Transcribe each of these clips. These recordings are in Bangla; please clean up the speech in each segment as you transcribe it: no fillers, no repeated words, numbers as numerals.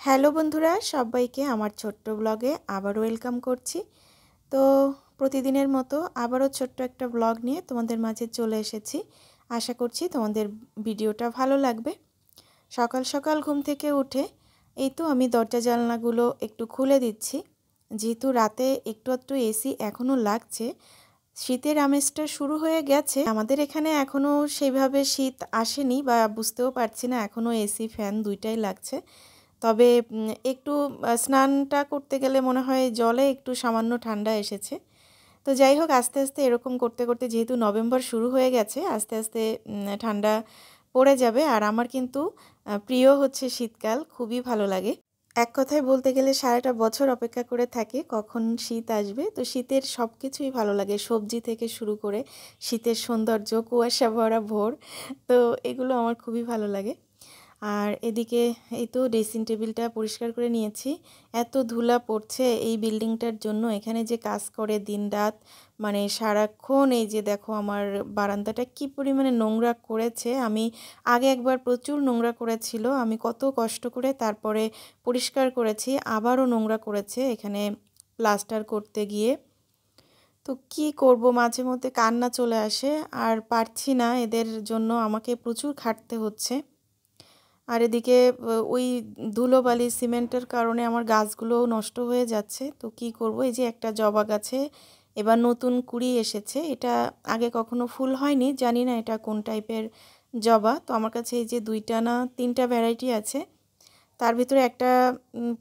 হ্যালো বন্ধুরা, সবাইকে আমার ছোট্ট ব্লগে আবারও ওয়েলকাম করছি। তো প্রতিদিনের মতো আবারও ছোট্ট একটা ব্লগ নিয়ে তোমাদের মাঝে চলে এসেছি। আশা করছি তোমাদের ভিডিওটা ভালো লাগবে। সকাল সকাল ঘুম থেকে উঠে এই তো আমি দরজা জানলাগুলো একটু খুলে দিচ্ছি, যেহেতু রাতে একটু একটু এসি এখনও লাগছে। শীতের আমেজটা শুরু হয়ে গেছে আমাদের এখানে, এখনও সেইভাবে শীত আসেনি বা বুঝতেও পারছি না, এখনও এসি ফ্যান দুইটাই লাগছে। তবে একটু স্নানটা করতে গেলে মনে হয় জলে একটু সামান্য ঠান্ডা এসেছে। তো যাই হোক, আস্তে আস্তে এরকম করতে করতে যেহেতু নভেম্বর শুরু হয়ে গেছে, আস্তে আস্তে ঠান্ডা পড়ে যাবে। আর আমার কিন্তু প্রিয় হচ্ছে শীতকাল, খুবই ভালো লাগে। এক কথায় বলতে গেলে সারাটা বছর অপেক্ষা করে থাকি কখন শীত আসবে। তো শীতের সব কিছুই ভালো লাগে, সবজি থেকে শুরু করে শীতের সৌন্দর্য, কুয়াশা ভরা ভোর, তো এগুলো আমার খুবই ভালো লাগে। আর এদিকে এই তো ড্রেসিং টেবিলটা পরিষ্কার করে নিয়েছি। এত ধুলা পড়ছে এই বিল্ডিংটার জন্য, এখানে যে কাজ করে দিনরাত, মানে সারাক্ষণ। এই যে দেখো আমার বারান্দাটা কি পরিমাণে নোংরা করেছে। আমি আগে একবার প্রচুর নোংরা করেছিল, আমি কত কষ্ট করে তারপরে পরিষ্কার করেছি, আবারও নোংরা করেছে এখানে প্লাস্টার করতে গিয়ে। তো কি করব, মাঝে মধ্যে কান্না চলে আসে, আর পারছি না, এদের জন্য আমাকে প্রচুর খাটতে হচ্ছে। আর এদিকে ওই ধুলোবালি সিমেন্টের কারণে আমার গাছগুলোও নষ্ট হয়ে যাচ্ছে। তো কি করব, এই যে একটা জবা গাছে এবার নতুন কুঁড়ি এসেছে, এটা আগে কখনো ফুল হয়নি, জানি না এটা কোন টাইপের জবা। তো আমার কাছে এই যে 2টা না 3টা ভ্যারাইটি আছে, তার ভিতরে একটা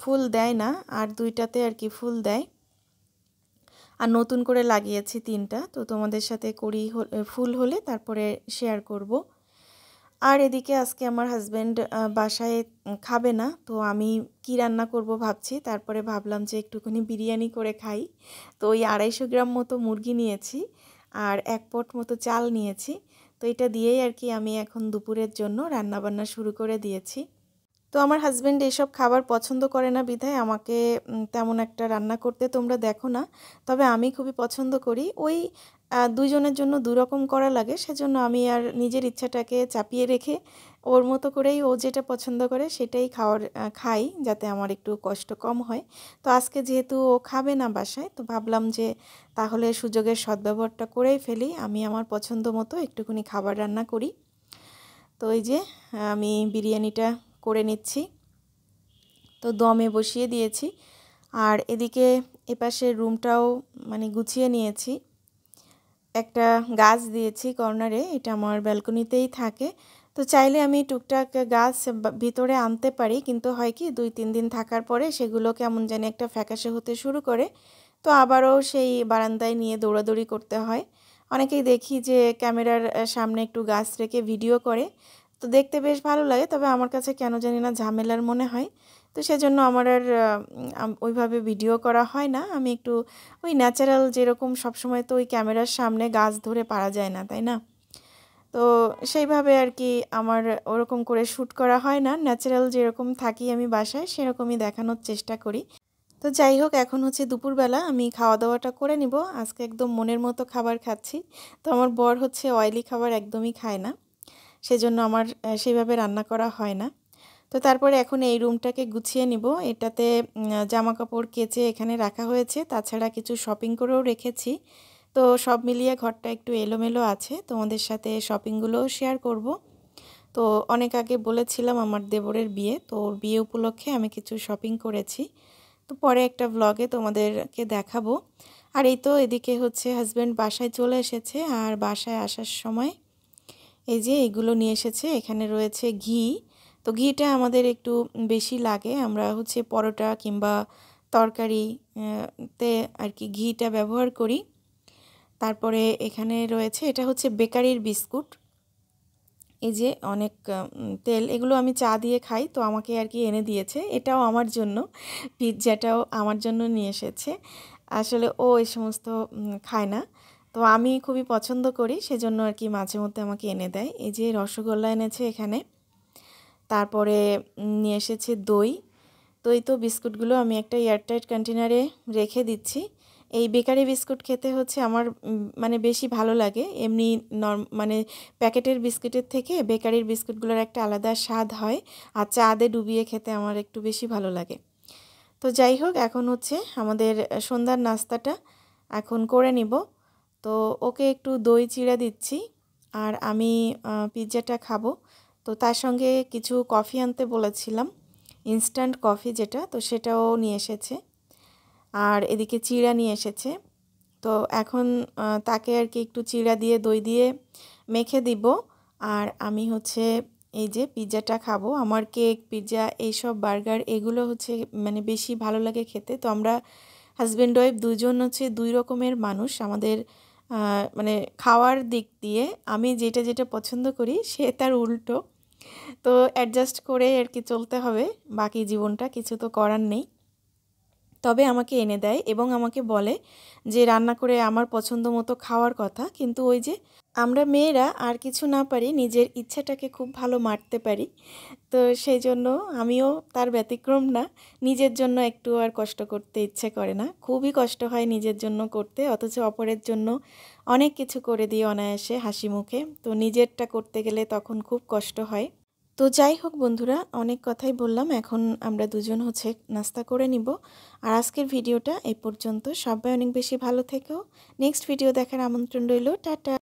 ফুল দেয় না, আর 2টাতে আর কি ফুল দেয়। আর নতুন করে লাগিয়েছি 3টা, তো তোমাদের সাথে ফুল হলে তারপরে শেয়ার করব। আর এদিকে আজকে আমার হাজব্যান্ড বাসায় খাবে না, তো আমি কি রান্না করব ভাবছি। তারপরে ভাবলাম যে একটুখানি বিরিয়ানি করে খাই। তো ওই 250 গ্রাম মতো মুরগি নিয়েছি, আর 1 পট মতো চাল নিয়েছি। তো এটা দিয়েই আর কি আমি এখন দুপুরের জন্য রান্নাবান্না শুরু করে দিয়েছি। তো আমার হাজব্যান্ড এসব খাবার পছন্দ করে না বিধায় আমাকে তেমন একটা রান্না করতে তোমরা দেখো না। তবে আমি খুবই পছন্দ করি। ওই দুজনের জন্য দুরকম করা লাগে, সেজন্য আমি আর নিজের ইচ্ছাটাকে চাপিয়ে রেখে ওর মতো করেই ও যেটা পছন্দ করে সেটাই খাই, যাতে আমার একটু কষ্ট কম হয়। তো আজকে যেহেতু ও খাবে না বাসায়, তো ভাবলাম যে তাহলে সুযোগের সদ্ব্যবহারটা করেই ফেলি, আমি আমার পছন্দ মতো একটুখানি খাবার রান্না করি। তো এই যে আমি বিরিয়ানিটা করে নিচ্ছি, তো দমে বসিয়ে দিয়েছি। আর এদিকে এপাশে রুমটাও মানে গুছিয়ে নিয়েছি। একটা গাছ দিয়েছি কর্নারে, এটা আমার ব্যালকনিতেই থাকে। তো চাইলে আমি টুকটাক গাছ ভিতরে আনতে পারি, কিন্তু হয় কি 2-3 দিন থাকার পরে সেগুলো কেমন জানি একটা ফ্যাকাশে হতে শুরু করে, তো আবারও সেই বারান্দায় নিয়ে দৌড়াদৌড়ি করতে হয়। অনেকেই দেখি যে ক্যামেরার সামনে একটু গাছ রেখে ভিডিও করে, তো দেখতে বেশ ভালো লাগে, তবে আমার কাছে কেন জানি না ঝামেলার মনে হয়। তো সেজন্য আমার আর ওইভাবে ভিডিও করা হয় না। আমি একটু ওই ন্যাচারাল, যেরকম সবসময় তো ওই ক্যামেরার সামনে গাছ ধরে পারা যায় না, তাই না? তো সেইভাবে আর কি আমার ওরকম করে শ্যুট করা হয় না, ন্যাচারাল যেরকম থাকি আমি বাসায় সেরকমই দেখানোর চেষ্টা করি। তো যাই হোক, এখন হচ্ছে দুপুরবেলা, আমি খাওয়া দাওয়াটা করে নিব। আজকে একদম মনের মতো খাবার খাচ্ছি। তো আমার বর হচ্ছে অয়েলি খাবার একদমই খায় না, সেজন্য আমার সেইভাবে রান্না করা হয় না। তো তারপরে এখন এই রুমটাকে গুছিয়ে নিব। এটাতে জামা কাপড় কেচে এখানে রাখা হয়েছে, তাছাড়া কিছু শপিং করেও রেখেছি। তো সব মিলিয়ে ঘরটা একটু এলোমেলো আছে, তোমাদের সাথে শপিংগুলোও শেয়ার করব। তো অনেক আগে বলেছিলাম আমার দেবরের বিয়ে, তো ওর বিয়ে উপলক্ষে আমি কিছু শপিং করেছি, তো পরে একটা ব্লগে তোমাদেরকে দেখাবো। আর এই তো এদিকে হচ্ছে হাজব্যান্ড বাসায় চলে এসেছে, আর বাসায় আসার সময় এই যে এগুলো নিয়ে এসেছে। এখানে রয়েছে ঘি, তো ঘিটা আমাদের একটু বেশি লাগে, আমরা হচ্ছে পরোটা কিংবা তরকারি তে আর কি ঘিটা ব্যবহার করি। তারপরে এখানে রয়েছে, এটা হচ্ছে বেকারির বিস্কুট। এই যে অনেক তেল, এগুলো আমি চা দিয়ে খাই, তো আমাকে আর কি এনে দিয়েছে, এটাও আমার জন্য। পিৎজাটাও আমার জন্য নিয়ে এসেছে। আসলে ও এই সমস্ত খায় না, তো আমি খুবই পছন্দ করি, সেজন্য আর কি মাঝে মধ্যে আমাকে এনে দেয়। এই যে রসগোল্লা এনেছে এখানে, তারপরে নিয়ে এসেছে দই। তো এই তো বিস্কুটগুলো আমি একটা এয়ারটাইট কন্টেনারে রেখে দিচ্ছি। এই বেকারি বিস্কুট খেতে হচ্ছে আমার মানে বেশি ভালো লাগে। এমনি মানে প্যাকেটের বিস্কুটের থেকে বেকারির বিস্কুটগুলোর একটা আলাদা স্বাদ হয়, আর চাঁদে ডুবিয়ে খেতে আমার একটু বেশি ভালো লাগে। তো যাই হোক, এখন হচ্ছে আমাদের সন্ধ্যার নাস্তাটা এখন করে নিব। তো ওকে একটু দই চিড়া দিচ্ছি, আর আমি পিৎজাটা খাবো। তো তার সঙ্গে কিছু কফি আনতে বলেছিলাম, ইনস্ট্যান্ট কফি যেটা, তো সেটাও নিয়ে এসেছে, আর এদিকে চিড়া নিয়ে এসেছে। তো এখন তাকে আর কি একটু চিড়া দিয়ে দই দিয়ে মেখে দিব, আর আমি হচ্ছে এই যে পিৎজাটা খাবো। আমার কেক, পিৎজা, এইসব বার্গার এগুলো হচ্ছে মানে বেশি ভালো লাগে খেতে। তো আমরা হাজব্যান্ড ওয়াইফ দুজন হচ্ছে দুই রকমের মানুষ। আমাদের মানে খাওয়ার দিক দিয়ে আমি যেটা যেটা পছন্দ করি সে তার উল্টো। তো অ্যাডজাস্ট করে আর কি চলতে হবে, বাকি জীবনটা কিছু তো করার নেই। তবে আমাকে এনে দেয় এবং আমাকে বলে যে রান্না করে আমার পছন্দ মতো খাওয়ার কথা, কিন্তু ওই যে আমরা মেয়েরা আর কিছু না পারি, নিজের ইচ্ছাটাকে খুব ভালো মারতে পারি। তো সেই জন্য আমিও তার ব্যতিক্রম না, নিজের জন্য একটু আর কষ্ট করতে ইচ্ছে করে না। খুবই কষ্ট হয় নিজের জন্য করতে, অথচ অপরের জন্য অনেক কিছু করে দিই অনায়াসে হাসি মুখে। তো নিজেরটা করতে গেলে তখন খুব কষ্ট হয়। তো যাই হোক বন্ধুরা, অনেক কথাই বললাম, এখন আমরা দুজন হচ্ছে নাস্তা করে নিব। আর আজকের ভিডিওটা এই পর্যন্ত। সবাই অনেক বেশি ভালো থেকো। নেক্সট ভিডিও দেখার আমন্ত্রণ রইল। টাটা।